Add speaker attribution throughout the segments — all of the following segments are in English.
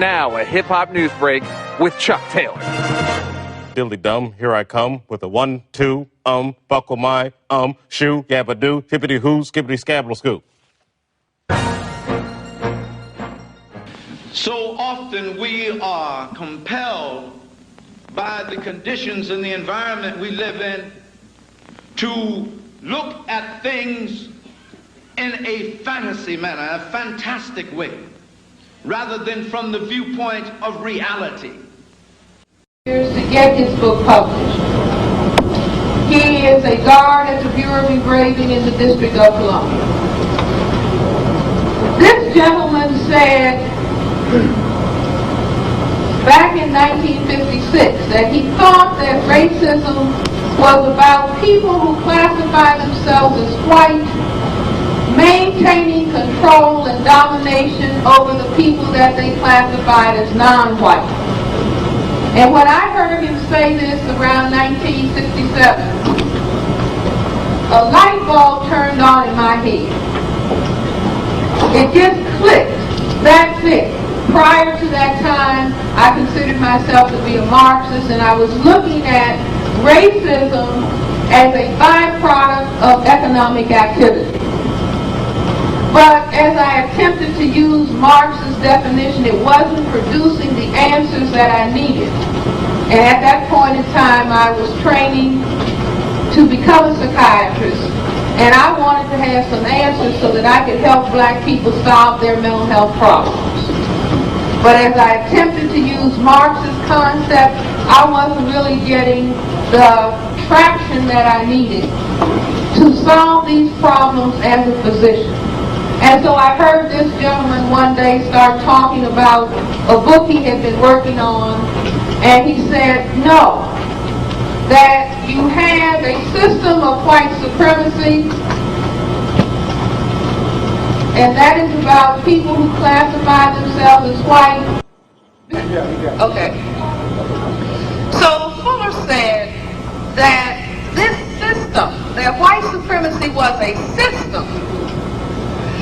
Speaker 1: now a hip-hop news break with Chuck Taylor.
Speaker 2: Dilly dum, here I come with a 1, 2, buckle my, shoe, gabba-doo, hippity-hoo, skippity-scabble-scoop.
Speaker 3: So often we are compelled by the conditions and the environment we live in to look at things in a fantasy manner, a fantastic way, rather than from the viewpoint of reality.
Speaker 4: To get his book published. He is a guard at the Bureau of Engraving in the District of Columbia. This gentleman said back in 1956 that he thought that racism was about people who classify themselves as white maintaining control and domination over the people that they classified as non-white. And when I heard him say this around 1967, a light bulb turned on in my head. It just clicked. That's it. Prior to that time, I considered myself to be a Marxist, and I was looking at racism as a byproduct of economic activity. But as I attempted to use Marx's definition, it wasn't producing the answers that I needed. And at that point in time, I was training to become a psychiatrist, and I wanted to have some answers so that I could help black people solve their mental health problems. But as I attempted to use Marx's concept, I wasn't really getting the traction that I needed to solve these problems as a physician. And so I heard this gentleman one day start talking about a book he had been working on, and he said, no, that you have a system of white supremacy, and that is about people who classify themselves as white. Okay. So Fuller said that this system, that white supremacy was a system,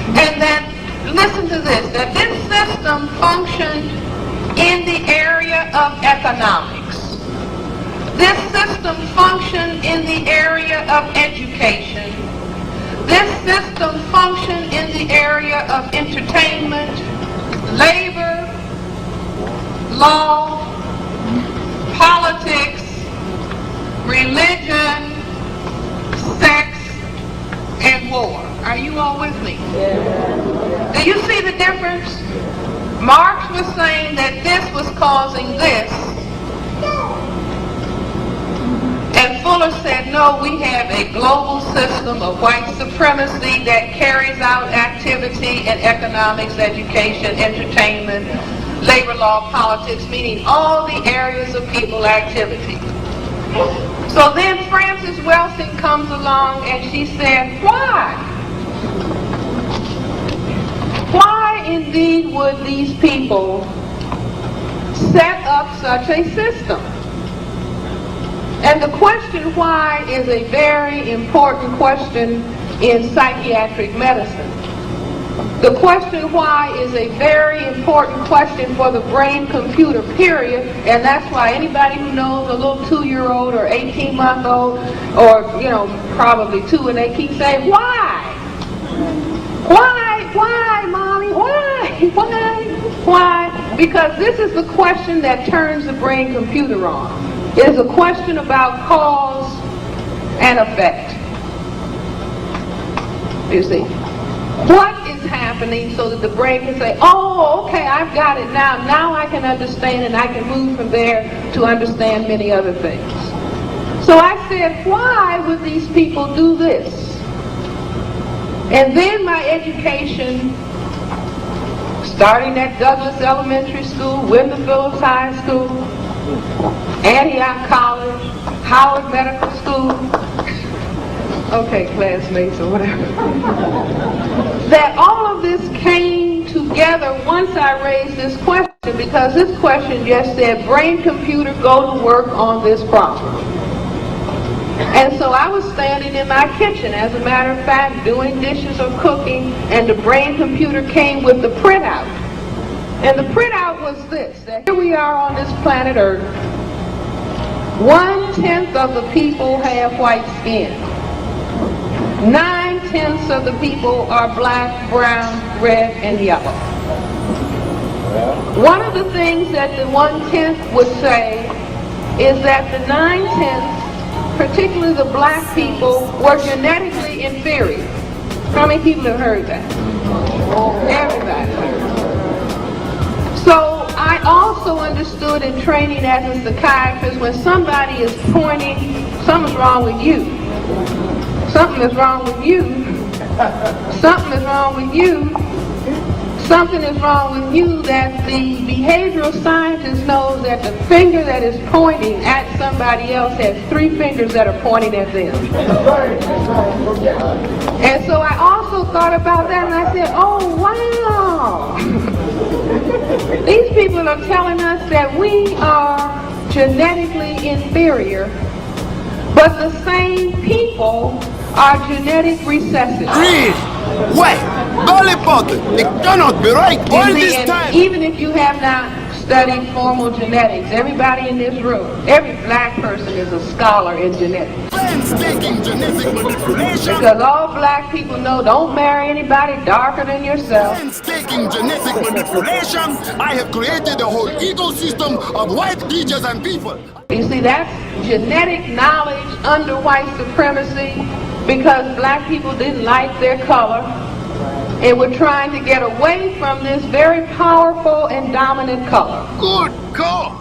Speaker 4: and that, listen to this, that this system functioned in the area of economics. This system functioned in the area of education. This system functioned in the area of entertainment, labor, law, politics, religion, sex, and war. Are you all with me? Yeah. Do you see the difference? Marx was saying that this was causing this. And Fuller said, no, we have a global system of white supremacy that carries out activity in economics, education, entertainment, labor law, politics, meaning all the areas of people activity. So then Frances Welsing comes along and she said, why? Why indeed would these people set up such a system? And the question why is a very important question in psychiatric medicine. The question why is a very important question for the brain-computer period, and that's why anybody who knows a little 2-year-old or 18-month-old, or, probably 2, and they keep saying, why? Why, Mommy? Why? Because this is the question that turns the brain-computer on. It is a question about cause and effect. You see? What is happening so that the brain can say, oh, okay, I've got it now. Now I can understand, and I can move from there to understand many other things. So I said, why would these people do this? And then my education, starting at Douglas Elementary School, Wyndham Phillips High School, Antioch College, Howard Medical School, okay, classmates or whatever, that all of this came together once I raised this question, because this question just said, brain computer, go to work on this problem. And so I was standing in my kitchen, as a matter of fact, doing dishes or cooking, and the brain computer came with the printout. And the printout was this, that here we are on this planet Earth. 1/10 of the people have white skin. 9/10 of the people are black, brown, red, and yellow. One of the things that the 1/10 would say is that the 9/10, particularly the black people, were genetically inferior. How many people have heard that? Everybody. So I also understood in training as a psychiatrist, when somebody is pointing, something's wrong with you. Something is wrong with you. Something is wrong with you. Something is wrong with you, that the behavioral scientist knows that the finger that is pointing at somebody else has 3 fingers that are pointing at them. And so I also thought about that and I said, oh wow. These people are telling us that we are genetically inferior, but the same people are genetic recessive.
Speaker 5: Green, white, belly button. It cannot be right all this time.
Speaker 4: Even if you have not studied formal genetics, everybody in this room, every black person is a scholar in genetics.
Speaker 5: Painstaking genetic manipulation.
Speaker 4: Because all black people know don't marry anybody darker than yourself.
Speaker 5: Painstaking genetic manipulation. I have created a whole ecosystem of white creatures and people.
Speaker 4: You see, that's genetic knowledge under white supremacy, because black people didn't like their color and were trying to get away from this very powerful and dominant color.
Speaker 5: Good God!